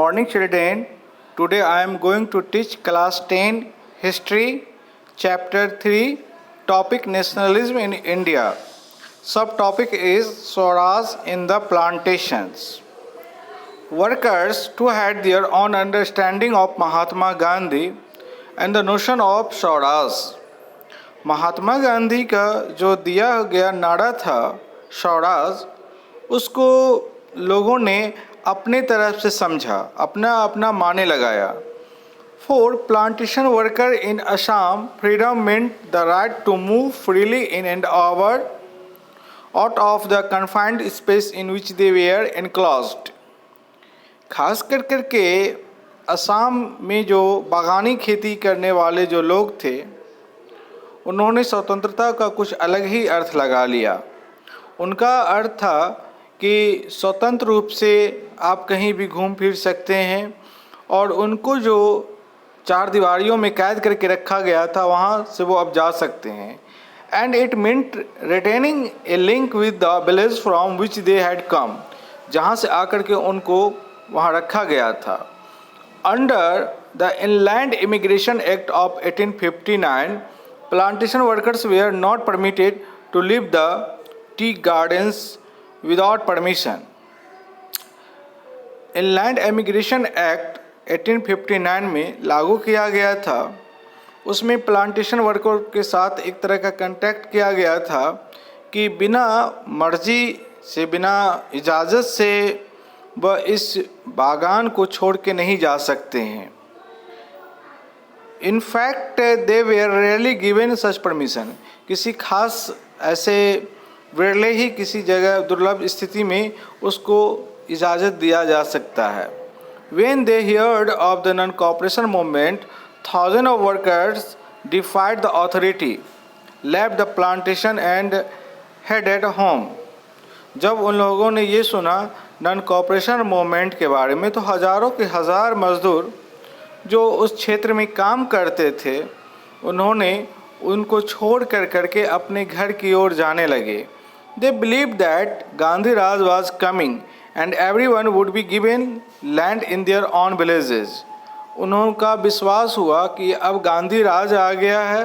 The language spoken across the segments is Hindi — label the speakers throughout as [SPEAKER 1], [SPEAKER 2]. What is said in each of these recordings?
[SPEAKER 1] Morning children, today I am going to teach class 10 history chapter 3 topic nationalism in India. Subtopic is Swaraj in the plantations. Workers too had their own understanding of Mahatma Gandhi and the notion of Swaraj. Mahatma Gandhi का जो दिया गया नारा था स्वराज, उसको लोगों ने अपने तरफ से समझा, अपना अपना माने लगाया. For plantation worker in Assam, freedom meant the right to move freely in and out of the confined space in which they were enclosed. खास करके असम में जो बागानी खेती करने वाले जो लोग थे, उन्होंने स्वतंत्रता का कुछ अलग ही अर्थ लगा लिया. उनका अर्थ था कि स्वतंत्र रूप से आप कहीं भी घूम फिर सकते हैं, और उनको जो चार दीवारियों में कैद करके रखा गया था वहाँ से वो अब जा सकते हैं. And it meant retaining a link with the village from which they had come, जहाँ से आकर के उनको वहाँ रखा गया था. Under the inland immigration act of 1859, plantation workers were not permitted to leave the tea gardens without permission. Inland emigration act 1859 में लागू किया गया था. उसमें प्लांटेशन वर्कर के साथ एक तरह का कॉन्ट्रैक्ट किया गया था कि बिना मर्जी से, बिना इजाज़त से वह इस बागान को छोड़ के नहीं जा सकते हैं. In fact, they were rarely given such permission. किसी खास ऐसे विरले ही किसी जगह दुर्लभ स्थिति में उसको इजाज़त दिया जा सकता है. When they heard of the non-cooperation movement, thousands of workers defied the authority, left the plantation and headed home. जब उन लोगों ने ये सुना नॉन कॉपरेशन मूवमेंट के बारे में, तो हज़ारों के हज़ार मज़दूर जो उस क्षेत्र में काम करते थे, उन्होंने उनको छोड़ करके अपने घर की ओर जाने लगे. They believe that Gandhi Raj was coming and everyone would be given land in their on villages. उनका विश्वास हुआ कि अब गांधी राज आ गया है,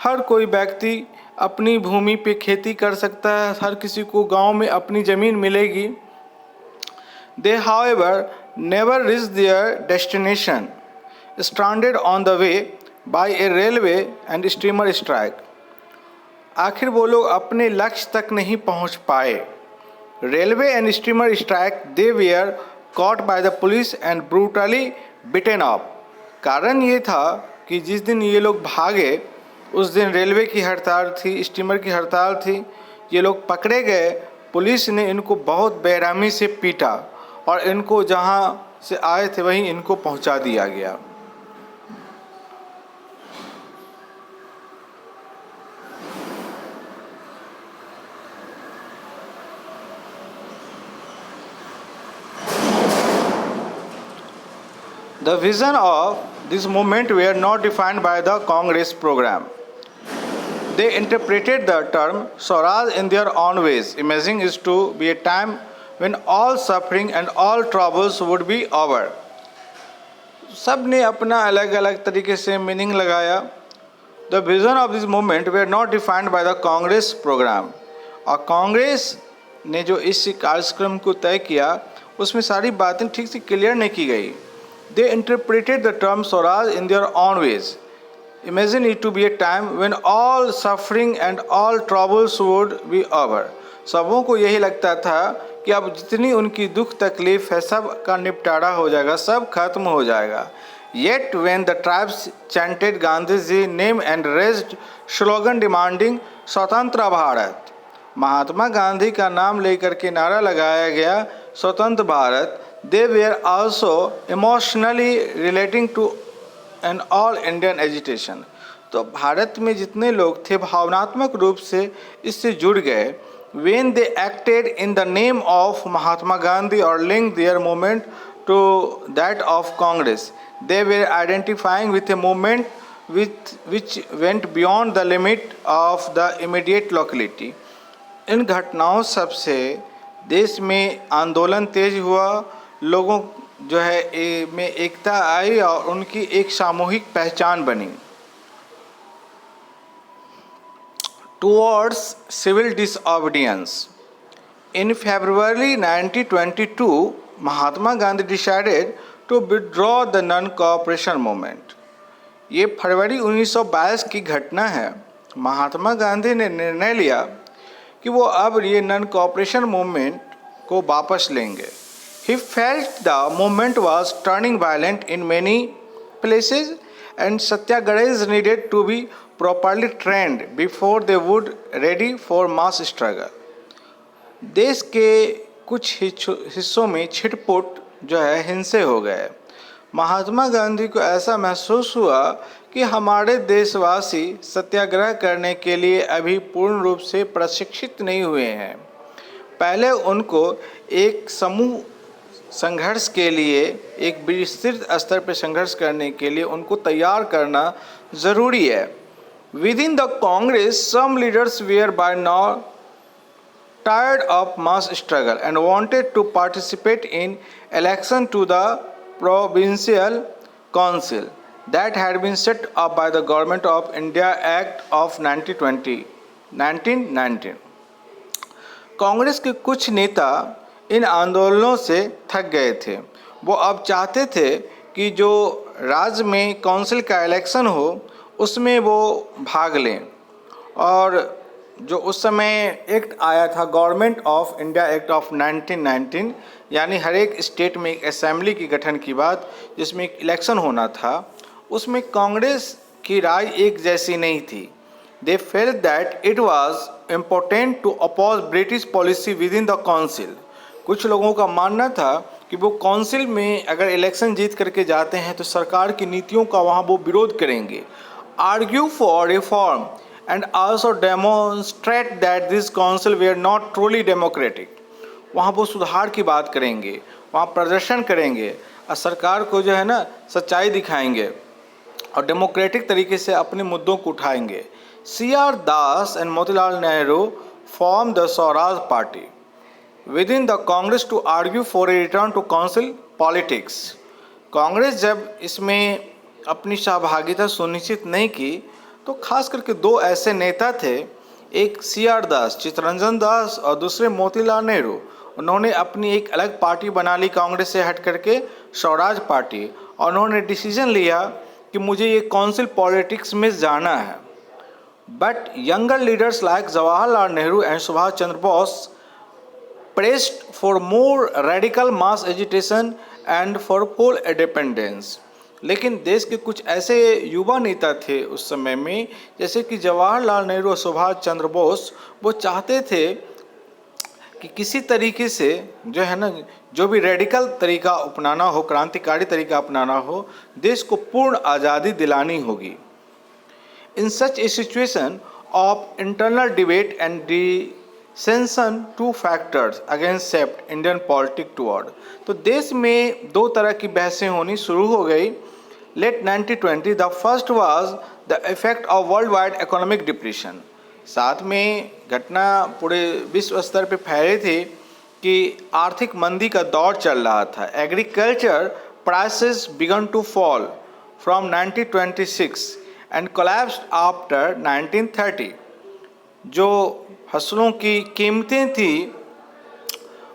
[SPEAKER 1] हर कोई व्यक्ति अपनी भूमि पे खेती कर सकता है, हर किसी को गांव में अपनी ज़मीन मिलेगी. They however never reach their destination, stranded on the way by a railway and steamer strike. आखिर वो लोग अपने लक्ष्य तक नहीं पहुंच पाए. Railway and steamer strike, they were caught by the police and brutally beaten up. कारण ये था कि जिस दिन ये लोग भागे उस दिन रेलवे की हड़ताल थी, स्टीमर की हड़ताल थी. ये लोग पकड़े गए, पुलिस ने इनको बहुत बेरहमी से पीटा और इनको जहाँ से आए थे वहीं इनको पहुँचा दिया गया. The vision of this movement were not defined by the Congress program. They interpreted the term Swaraj in their own ways, imagining it to be a time when all suffering and all troubles would be over. सब ने अपना अलग अलग तरीके से मीनिंग लगाया. The vision of this movement were not defined by the Congress program. और कांग्रेस ने जो इस कार्यक्रम को तय किया उसमें सारी बातें ठीक से क्लियर नहीं की गई. They interpreted the term Swaraj in their own ways. Imagine it to be a time when all suffering and all troubles would be over. सबों को यही लगता था कि अब जितनी उनकी दुख तकलीफ है सब का निपटारा हो जाएगा, सब खत्म हो जाएगा. Yet when the tribes chanted Gandhi's name and raised slogan demanding स्वतंत्र भारत, महात्मा गांधी का नाम लेकर के नारा लगाया गया स्वतंत्र Bharat, they were also emotionally relating to an all Indian agitation. तो भारत में जितने लोग थे भावनात्मक रूप से इससे जुड़ गए. When they acted in the name of Mahatma Gandhi or linked their movement to that of Congress, they were identifying with a movement which went beyond the limit of the immediate locality. इन घटनाओं सबसे देश में आंदोलन तेज हुआ, लोगों जो है में एकता आई और उनकी एक सामूहिक पहचान बनी। Towards civil disobedience. In February 1922, Mahatma Gandhi decided to withdraw the non-cooperation movement. ये फरवरी 1922 की घटना है। महात्मा गांधी ने निर्णय लिया कि वो अब ये नॉन कोऑपरेशन मूवमेंट को वापस लेंगे। He felt the movement was turning violent in many places and satyagrahis needed to be properly trained before they would ready for mass struggle. देश के कुछ हिस्सों में छिटपुट जो है हिंसे हो गए। महात्मा गांधी को ऐसा महसूस हुआ कि हमारे देशवासी सत्याग्रह करने के लिए अभी पूर्ण रूप से प्रशिक्षित नहीं हुए हैं। पहले उनको एक समूह संघर्ष के लिए, एक विस्तृत स्तर पर संघर्ष करने के लिए उनको तैयार करना ज़रूरी है। Within the Congress some leaders were by now tired of mass struggle and wanted to participate in election to the provincial council that had been set up by the government of India Act of 1919। Congress के कुछ नेता इन आंदोलनों से थक गए थे। वो अब चाहते थे कि जो राज्य में काउंसिल का इलेक्शन हो उसमें वो भाग लें। और जो उस समय एक्ट आया था government of India act of 1919, यानी हर एक स्टेट में एक असेंबली की गठन की बात, जिसमें एक इलेक्शन होना था, उसमें कांग्रेस की राय एक जैसी नहीं थी। They felt that it was important to oppose British policy within the council. कुछ लोगों का मानना था कि वो काउंसिल में अगर इलेक्शन जीत करके जाते हैं तो सरकार की नीतियों का वहाँ वो विरोध करेंगे। Argue for reform and also demonstrate that this council were not truly democratic। वहाँ वो सुधार की बात करेंगे, वहाँ प्रदर्शन करेंगे और सरकार को जो है ना सच्चाई दिखाएंगे और डेमोक्रेटिक तरीके से अपने मुद्दों को उठाएंगे। C.R. Das and Motilal Nehru form the Swaraj party within the Congress to argue for a return to council politics. Congress जब इसमें अपनी सहभागिता सुनिश्चित नहीं की तो खास करके दो ऐसे नेता थे, एक C.R. दास, चित्तरंजन दास और दूसरे मोतीलाल नेहरू। उन्होंने अपनी एक अलग पार्टी बना ली कांग्रेस से हट करके, स्वराज पार्टी, और उन्होंने डिसीजन लिया कि मुझे ये काउंसिल पॉलिटिक्स में जाना है। But younger leaders like Jawaharlal Nehru and Subhash Chandra Bose pressed for more radical mass agitation and for full independence. लेकिन देश के कुछ ऐसे युवा नेता थे उस समय में, जैसे कि जवाहरलाल नेहरू और सुभाष चंद्र बोस, वो चाहते थे कि किसी तरीके से जो है ना, जो भी रेडिकल तरीका अपनाना हो, क्रांतिकारी तरीका अपनाना हो, देश को पूर्ण आज़ादी दिलानी होगी। In such a situation of internal debate and dissension two factors against swept Indian politic toward. तो देश में दो तरह की बहसें होनी शुरू हो गई। Late 1920, the first was the effect of worldwide economic depression। साथ में घटना पूरे विश्व स्तर पे फैली थी कि आर्थिक मंदी का दौर चल रहा था। Agriculture prices began to fall from 1926 and collapsed after 1930। जो फसलों की कीमतें थी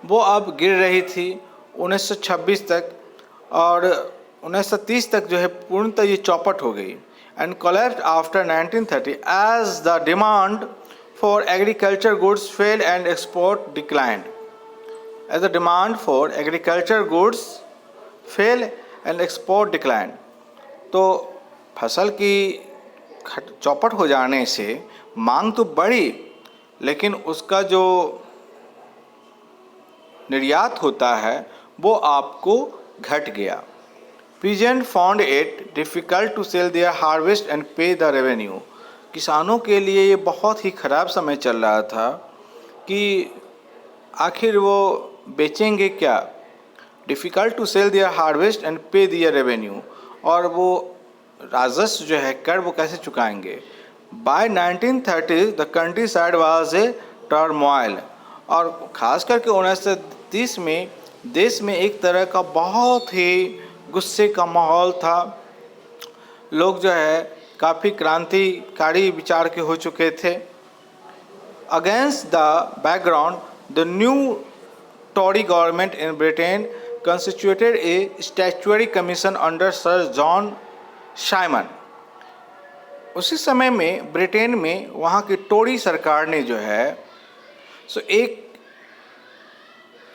[SPEAKER 1] वो अब गिर रही थी 1926 तक, और 1930 तक जो है पूर्णतः ये चौपट हो गई। And collapsed after 1930 as the demand for agriculture goods fell and export declined. As the demand for agriculture goods fell and export declined. तो फसल की चौपट हो जाने से मांग तो बढ़ी, लेकिन उसका जो निर्यात होता है वो आपको घट गया। Peasant found it difficult to sell their harvest and pay the revenue। किसानों के लिए ये बहुत ही ख़राब समय चल रहा था कि आखिर वो बेचेंगे क्या। Difficult to sell their harvest and pay their revenue, और वो राजस्व जो है कर वो कैसे चुकाएंगे। By 1930 the countryside was a turmoil। और ख़ास करके 1930 में देश में एक तरह का बहुत ही गुस्से का माहौल था। लोग जो है काफ़ी क्रांतिकारी विचार के हो चुके थे। Against the background, the new Tory government in Britain constituted a statutory commission under sir John Simon. उसी समय में ब्रिटेन में वहाँ की टोरी सरकार ने जो है सो एक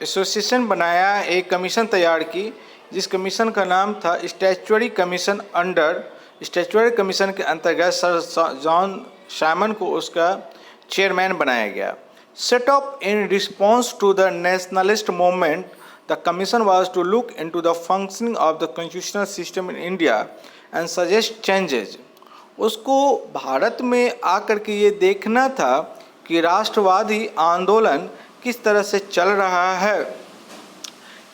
[SPEAKER 1] एसोसिएशन बनाया, एक कमीशन तैयार की, जिस कमीशन का नाम था statutory commission. Under statutory commission के अंतर्गत सर जॉन साइमन को उसका चेयरमैन बनाया गया। Set up in response to the nationalist movement, the commission was to look into the functioning of the constitutional system in India and suggest changes। उसको भारत में आकर के ये देखना था कि राष्ट्रवादी आंदोलन किस तरह से चल रहा है,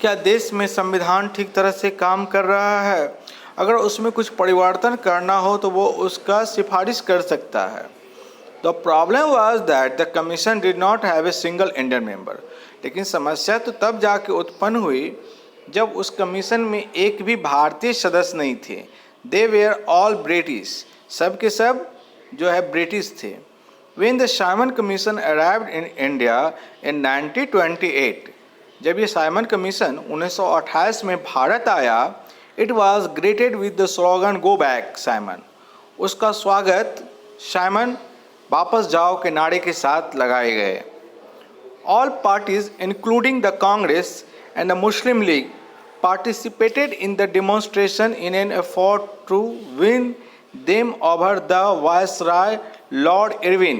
[SPEAKER 1] क्या देश में संविधान ठीक तरह से काम कर रहा है, अगर उसमें कुछ परिवर्तन करना हो तो वो उसका सिफारिश कर सकता है। The problem was that the commission did not have a single Indian member. लेकिन समस्या तो तब जाके उत्पन्न हुई जब उस कमीशन में एक भी भारतीय सदस्य नहीं थे। दे वेयर ऑल ब्रिटिश, सब के सब जो है ब्रिटिश थे। When the Simon commission arrived in India in 1928, जब ये साइमन कमीशन 1928 में भारत आया, it was greeted with the slogan go back Simon. उसका स्वागत साइमन वापस जाओ के नारे के साथ लगाए गए। All parties, including the Congress and the Muslim League, participated in the demonstration in an effort to win them over. The Viceroy Lord Irwin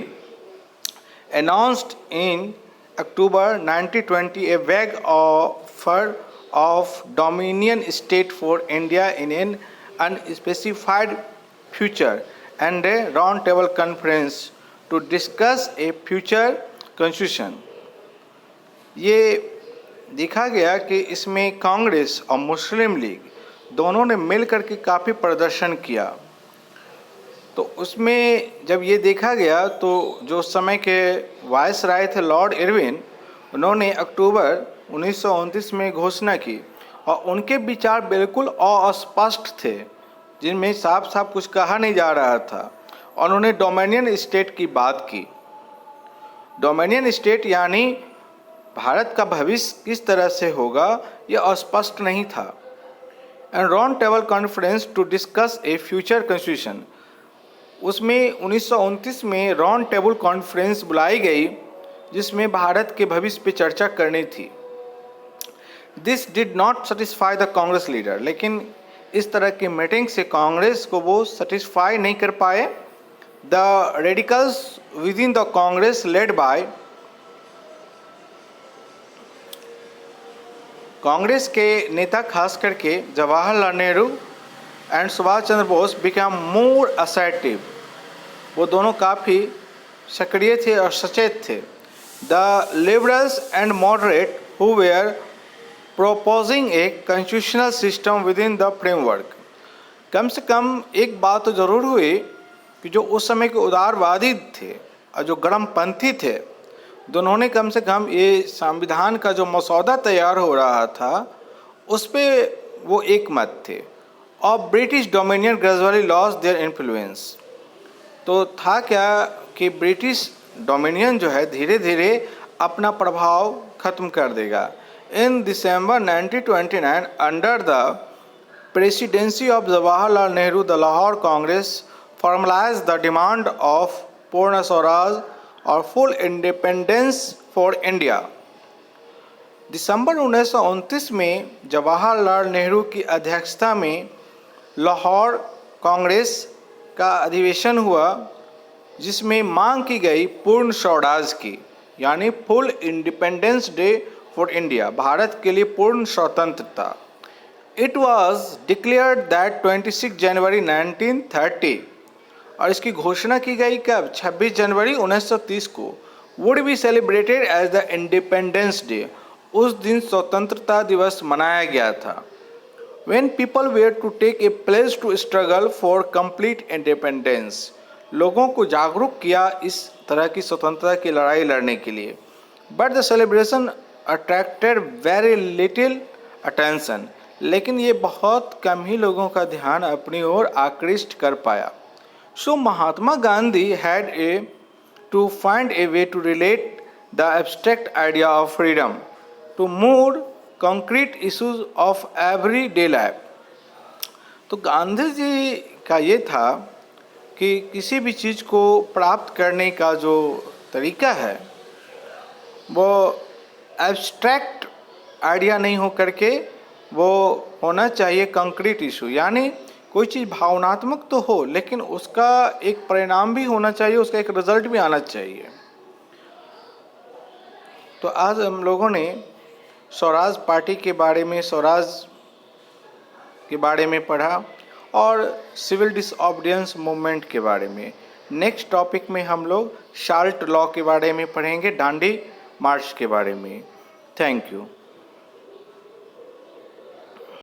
[SPEAKER 1] announced in October 1920 a vague offer of dominion state for India in an unspecified future and a round-table conference to discuss a future constitution। ये देखा गया कि इसमें कांग्रेस और मुस्लिम लीग दोनों ने मिल कर के काफ़ी प्रदर्शन किया। तो उसमें जब ये देखा गया तो जो समय के वायसराय थे लॉर्ड इरविन, उन्होंने अक्टूबर 1929 में घोषणा की और उनके विचार बिल्कुल अस्पष्ट थे, जिनमें साफ साफ कुछ कहा नहीं जा रहा था। और उन्होंने डोमिनियन स्टेट की बात की। डोमिनियन स्टेट यानी भारत का भविष्य किस तरह से होगा यह अस्पष्ट नहीं था। And round table conference to discuss a future constitution, उसमें 1929 में राउंड टेबल कॉन्फ्रेंस बुलाई गई जिसमें भारत के भविष्य पे चर्चा करनी थी। This did not satisfy the Congress leader, लेकिन इस तरह की मीटिंग से कांग्रेस को वो सेटिस्फाई नहीं कर पाए। The radicals within the Congress led by, Congress के नेता खास करके Jawaharlal Nehru and Subhash Chandra Bose become more assertive, वो दोनों काफ़ी सक्रिय थे और सचेत थे। The liberals and moderate who were proposing a constitutional system within the framework, कम से कम एक बात तो ज़रूर हुई कि जो उस समय के उदारवादी थे और जो गर्मपंथी थे, दोनों ने कम से कम ये संविधान का जो मसौदा तैयार हो रहा था उस पर वो एक मत थे। और British dominion gradually loss their influence, तो था क्या कि ब्रिटिश डोमिनियन जो है धीरे धीरे अपना प्रभाव खत्म कर देगा। In December 1929 under the presidency of Jawaharlal Nehru, the Lahore Congress formalize the demand of Purna Swaraj or full independence for India. दिसंबर 1929 में जवाहरलाल नेहरू की अध्यक्षता में लाहौर कांग्रेस का अधिवेशन हुआ, जिसमें मांग की गई पूर्ण स्वराज की, यानी full independence day for India, Bharat के लिए पूर्ण स्वतंत्रता। इट वॉज डिक्लेयर्ड दैट 26 जनवरी 1930, और इसकी घोषणा की गई कब, 26 जनवरी 1930 को, would be celebrated as the independence day, उस दिन स्वतंत्रता दिवस मनाया गया था। When people were to take a pledge to struggle for complete independence, लोगों को जागरूक किया इस तरह की स्वतंत्रता की लड़ाई लड़ने के लिए। But the celebration attracted very little attention, लेकिन ये बहुत कम ही लोगों का ध्यान अपनी ओर आकृष्ट कर पाया। So Mahatma Gandhi had to find a way to relate the abstract idea of freedom to more concrete issues of everyday life। तो गांधी जी का ये था कि किसी भी चीज़ को प्राप्त करने का जो तरीका है वो एब्स्ट्रैक्ट आइडिया नहीं हो करके वो होना चाहिए कंक्रीट इशू, यानी कोई चीज़ भावनात्मक तो हो लेकिन उसका एक परिणाम भी होना चाहिए, उसका एक रिजल्ट भी आना चाहिए। तो आज हम लोगों ने स्वराज पार्टी के बारे में, स्वराज के बारे में पढ़ा और सिविल डिसऑबीडियंस मूवमेंट के बारे में। नेक्स्ट टॉपिक में हम लोग शार्ट लॉ के बारे में पढ़ेंगे, डांडी मार्च के बारे में। Thank you.